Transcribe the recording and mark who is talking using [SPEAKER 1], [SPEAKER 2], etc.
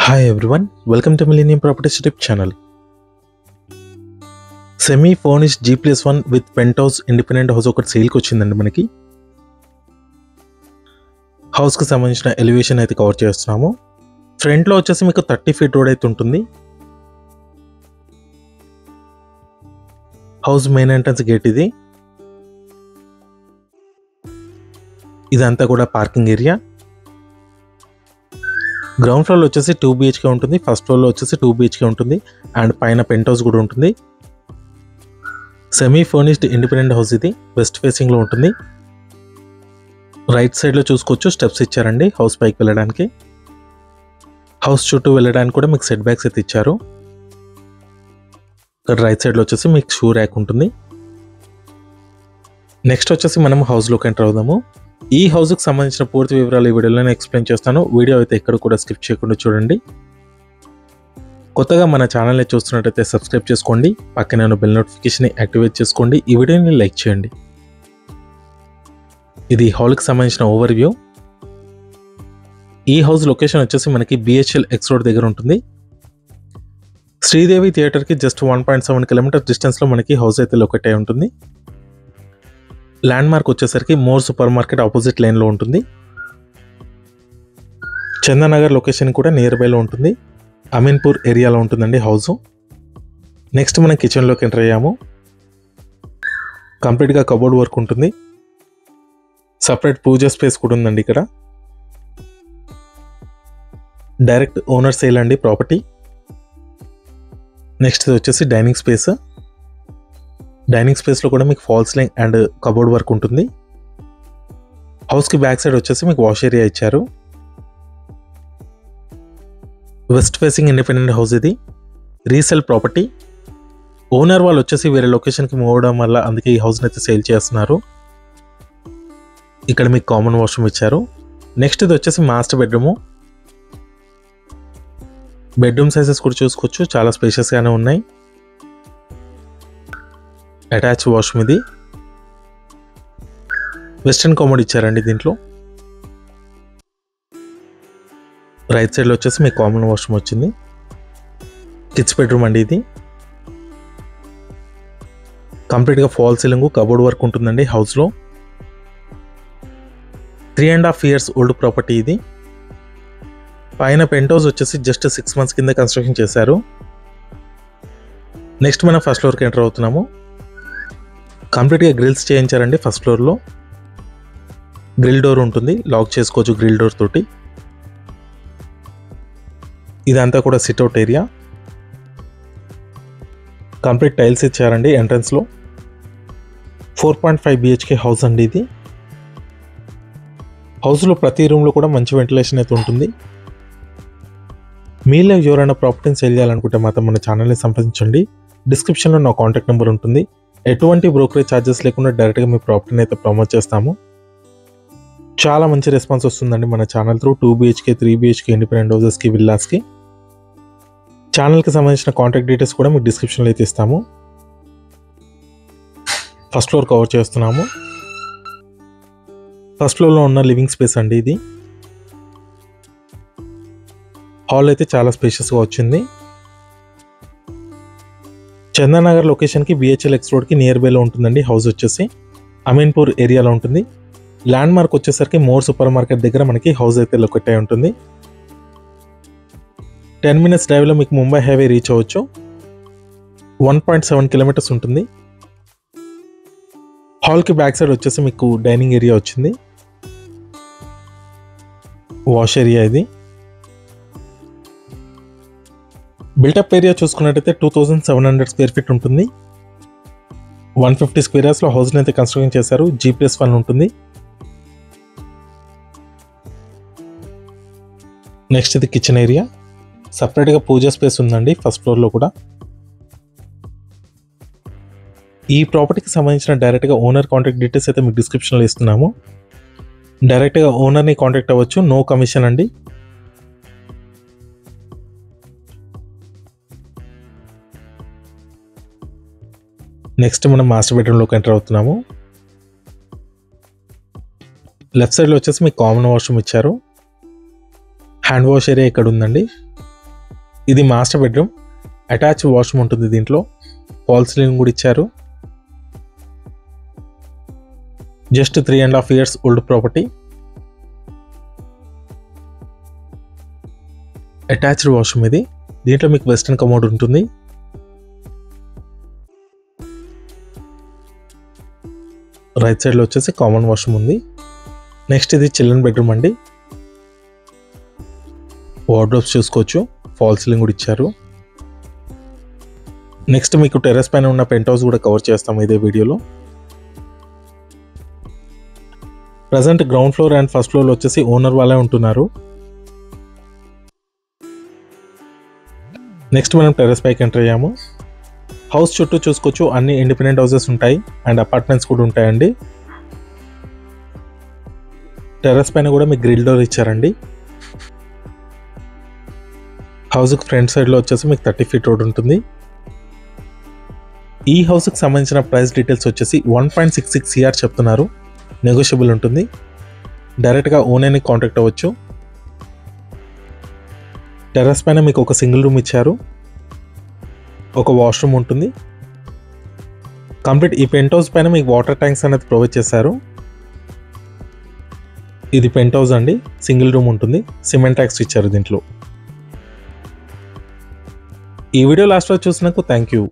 [SPEAKER 1] Hi everyone, welcome to Millennium Properties YouTube channel. Semi-furnished G+1 with penthouse independent house ఒకటి సేల్కి వచ్చిందండి మనకి. హౌస్కి సంబంధించిన ఎలివేషన్ అయితే కవర్ చేస్తున్నాము. ఫ్రంట్లో వచ్చేసి మీకు 30 ఫీట్ రోడ్ అయితే ఉంటుంది. హౌస్ మెయిన్ ఎంట్రన్స్ గేట్ ఇది. ఇదంతా కూడా పార్కింగ్ ఏరియా. గ్రౌండ్ ఫ్లోర్లో వచ్చేసి 2 BHK ఉంటుంది, ఫస్ట్ ఫ్లోర్లో వచ్చేసి 2 BHK ఉంటుంది అండ్ పైన పెంట్ హౌస్ కూడా ఉంటుంది. సెమీ ఫర్నిష్డ్ ఇండిపెండెంట్ హౌస్ ఇది, వెస్ట్ ఫేసింగ్లో ఉంటుంది. రైట్ సైడ్లో చూసుకోవచ్చు, స్టెప్స్ ఇచ్చారండి హౌస్ పైకి వెళ్ళడానికి. హౌస్ చుట్టూ వెళ్ళడానికి కూడా మీకు సెట్ బ్యాక్స్ అయితే ఇచ్చారు. ఇక్కడ రైట్ సైడ్లో వచ్చేసి మీకు షూ ర్యాక్ ఉంటుంది. నెక్స్ట్ వచ్చేసి మనం హౌస్లోకి ఎంటర్ అవుదాము. ఈ హౌస్కి సంబంధించిన పూర్తి వివరాలు ఈ వీడియోలో ఎక్స్ప్లెయిన్ చేస్తాను. వీడియో అయితే ఎక్కడ కూడా స్కిప్ చేయకుండా చూడండి. కొత్తగా మన ఛానల్ని చూస్తున్నట్టయితే సబ్స్క్రైబ్ చేసుకోండి, పక్కనే ఉన్న బెల్ నోటిఫికేషన్ యాక్టివేట్ చేసుకోండి, ఈ వీడియోని లైక్ చేయండి. ఇది హాల్కి సంబంధించిన ఓవర్ వ్యూ. ఈ హౌస్ లొకేషన్ వచ్చేసి మనకి BHL X రోడ్ దగ్గర ఉంటుంది. శ్రీదేవి థియేటర్కి జస్ట్ 1.7 కిలోమీటర్ డిస్టెన్స్లో మనకి హౌస్ అయితే లొకేట్ అయి ఉంటుంది. ల్యాండ్ మార్క్ వచ్చేసరికి మోర్ సూపర్ మార్కెట్ ఆపోజిట్ లైన్లో ఉంటుంది. చందనగర్ లొకేషన్ కూడా నియర్ బైలో ఉంటుంది. అమీన్పూర్ ఏరియాలో ఉంటుందండి హౌస్. నెక్స్ట్ మనం కిచెన్లోకి ఎంటర్ అయ్యాము. కంప్లీట్గా కబోర్డ్ వర్క్ ఉంటుంది. సపరేట్ పూజా స్పేస్ కూడా ఉందండి ఇక్కడ. డైరెక్ట్ ఓనర్ సేల్ అండి ప్రాపర్టీ. నెక్స్ట్ వచ్చేసి డైనింగ్ స్పేస్. డైనింగ్ స్పేస్లో కూడా మీకు fall ceiling and cupboard work ఉంటుంది. హౌస్కి బ్యాక్ సైడ్ వచ్చేసి మీకు వాష్ ఏరియా ఇచ్చారు. వెస్ట్ ఫేసింగ్ ఇండిపెండెంట్ హౌస్ ఇది, రీసేల్ ప్రాపర్టీ. ఓనర్ వాళ్ళు వచ్చేసి వేరే లొకేషన్కి మూవ్ అవడం వల్ల అందుకే ఈ హౌస్ని అయితే సేల్ చేస్తున్నారు. ఇక్కడ మీకు కామన్ వాష్రూమ్ ఇచ్చారు. నెక్స్ట్ ఇది వచ్చేసి మాస్టర్ బెడ్రూము. బెడ్రూమ్ సైజెస్ కూడా చూసుకోవచ్చు, చాలా స్పేషియస్గానే ఉన్నాయి. అటాచ్ వాష్రూమ్ ఇది. వెస్టర్న్ కమోడ్ ఇచ్చారండి దీంట్లో. రైట్ సైడ్లో వచ్చేసి మీకు కామన్ వాష్రూమ్ వచ్చింది. కిడ్స్ బెడ్రూమ్ అండి ఇది. కంప్లీట్గా ఫాల్ సీలింగ్ కబోర్డ్ వర్క్ ఉంటుందండి హౌస్లో. 3.5 years ఓల్డ్ ప్రాపర్టీ ఇది. పైన పెంట్ హౌస్ వచ్చేసి జస్ట్ 6 months కింద కన్స్ట్రక్షన్ చేశారు. నెక్స్ట్ మనం ఫస్ట్ ఫ్లోర్కి ఎంటర్ అవుతున్నాము. కంప్లీట్గా గ్రిల్స్ చేయించారండి ఫస్ట్ ఫ్లోర్లో. గ్రిల్ డోర్ ఉంటుంది, లాక్ చేసుకోవచ్చు గ్రిల్ డోర్ తోటి. ఇదంతా కూడా సిట్అవుట్ ఏరియా. కంప్లీట్ టైల్స్ ఇచ్చారండి ఎంట్రన్స్లో. 4.5 BHK హౌస్ అండి ఇది. హౌస్లో ప్రతి రూమ్లో కూడా మంచి వెంటిలేషన్ అయితే ఉంటుంది. మీలో ఎవరైనా ప్రాపర్టీని సేల్ చేయాలనుకుంటే మాత్రం మన ఛానల్ని సంప్రదించండి. డిస్క్రిప్షన్లో నా కాంటాక్ట్ నెంబర్ ఉంటుంది. ఎటువంటి బ్రోకరేజ్ ఛార్జెస్ లేకుండా డైరెక్ట్గా మీ ప్రాపర్టీని అయితే ప్రమోట్ చేస్తాము. చాలా మంచి రెస్పాన్స్ వస్తుందండి మన channel through 2 BHK 3 BHK independent హౌసెస్కి, విల్లాస్కి. ఛానల్కి సంబంధించిన కాంటాక్ట్ డీటెయిల్స్ కూడా మీకు డిస్క్రిప్షన్లో అయితే ఇస్తాము. ఫస్ట్ ఫ్లోర్ కవర్ చేస్తున్నాము. ఫస్ట్ ఫ్లోర్లో ఉన్న లివింగ్ స్పేస్ అండి ఇది. హాల్ అయితే చాలా స్పేషియస్గా వచ్చింది. చందనగర్ లొకేషన్కి BHL X రోడ్కి నియర్ బైలో ఉంటుందండి హౌస్ వచ్చేసి. అమీన్పూర్ ఏరియాలో ఉంటుంది. ల్యాండ్ మార్క్ వచ్చేసరికి మోర్ సూపర్ మార్కెట్ దగ్గర మనకి హౌస్ అయితే లొకేట్ అయి ఉంటుంది. 10 minutes డ్రైవ్లో మీకు ముంబై హైవే రీచ్ అవ్వచ్చు. 1.7 kilometers ఉంటుంది. హాల్కి బ్యాక్ సైడ్ వచ్చేసి మీకు డైనింగ్ ఏరియా వచ్చింది. వాష్ ఏరియా ఇది. బిల్టప్ ఏరియా చూసుకున్నట్టయితే 2700 square feet ఉంటుంది. 150 square yearsలో హౌస్ని అయితే కన్స్ట్రక్షన్ చేశారు. G+1 ఉంటుంది. నెక్స్ట్ ఇది కిచెన్ ఏరియా. సపరేట్గా పూజా స్పేస్ ఉందండి ఫస్ట్ ఫ్లోర్లో కూడా. ఈ ప్రాపర్టీకి సంబంధించిన డైరెక్ట్గా ఓనర్ కాంటాక్ట్ డీటెయిల్స్ అయితే మీకు డిస్క్రిప్షన్లో ఇస్తున్నాము. డైరెక్ట్గా ఓనర్ని కాంటాక్ట్ అవ్వచ్చు, నో కమిషన్ అండి. నెక్స్ట్ మనం మాస్టర్ బెడ్రూమ్లోకి ఎంటర్ అవుతున్నాము. లెఫ్ట్ సైడ్లో వచ్చేసి మీకు కామన్ వాష్రూమ్ ఇచ్చారు. హ్యాండ్ వాష్ ఏరియా ఇక్కడ ఉందండి. ఇది మాస్టర్ బెడ్రూమ్. అటాచ్ వాష్రూమ్ ఉంటుంది, దీంట్లో ఫాల్ సీలింగ్ కూడా ఇచ్చారు. Just 3.5 years old property. Attached washroom ఇది. దీంట్లో మీకు వెస్టర్న్ కమోడ్ ఉంటుంది. రైట్ సైడ్లో వచ్చేసి కామన్ వాష్రూమ్ ఉంది. నెక్స్ట్ ఇది చిల్డ్రన్ బెడ్రూమ్ అండి. వార్డ్రోబ్స్ చూసుకోవచ్చు, ఫాల్ సీలింగ్ కూడా ఇచ్చారు. నెక్స్ట్ మీకు టెర్రస్ పైన ఉన్న పెంట్ హౌస్ కూడా కవర్ చేస్తాము ఇదే వీడియోలో. Present ground floor and first ఫ్లోర్లో వచ్చేసి ఓనర్ వాళ్ళే ఉంటున్నారు. నెక్స్ట్ మనం టెర్రస్ పైకి ఎంటర్ అయ్యాము. హౌస్ చుట్టూ చూసుకోవచ్చు, అన్ని ఇండిపెండెంట్ హౌసెస్ ఉంటాయి అండ్ అపార్ట్మెంట్స్ కూడా ఉంటాయండి. టెర్రస్ పైన కూడా మీకు గ్రిల్ డోర్ ఇచ్చారండి. హౌస్కి ఫ్రంట్ సైడ్లో వచ్చేసి మీకు 30 feet రోడ్ ఉంటుంది. ఈ హౌస్కి సంబంధించిన ప్రైస్ డీటెయిల్స్ వచ్చేసి 1.66 CR చెప్తున్నారు. నెగోషియబుల్ ఉంటుంది. డైరెక్ట్గా ఓనర్ని కాంటాక్ట్ అవ్వచ్చు. టెర్రస్ పైన మీకు ఒక సింగిల్ రూమ్ ఇచ్చారు, ఒక వాష్రూమ్ ఉంటుంది. కంప్లీట్ ఈ పెంట్ హౌస్ పైన మీకు వాటర్ ట్యాంక్స్ అనేది ప్రొవైడ్ చేశారు. ఇది పెంట్ హౌస్ అండి, సింగిల్ రూమ్ ఉంటుంది. సిమెంట్ ట్యాక్స్ ఇచ్చారు దీంట్లో. ఈ వీడియో లాస్ట్లో చూసినందుకు థ్యాంక్ యూ.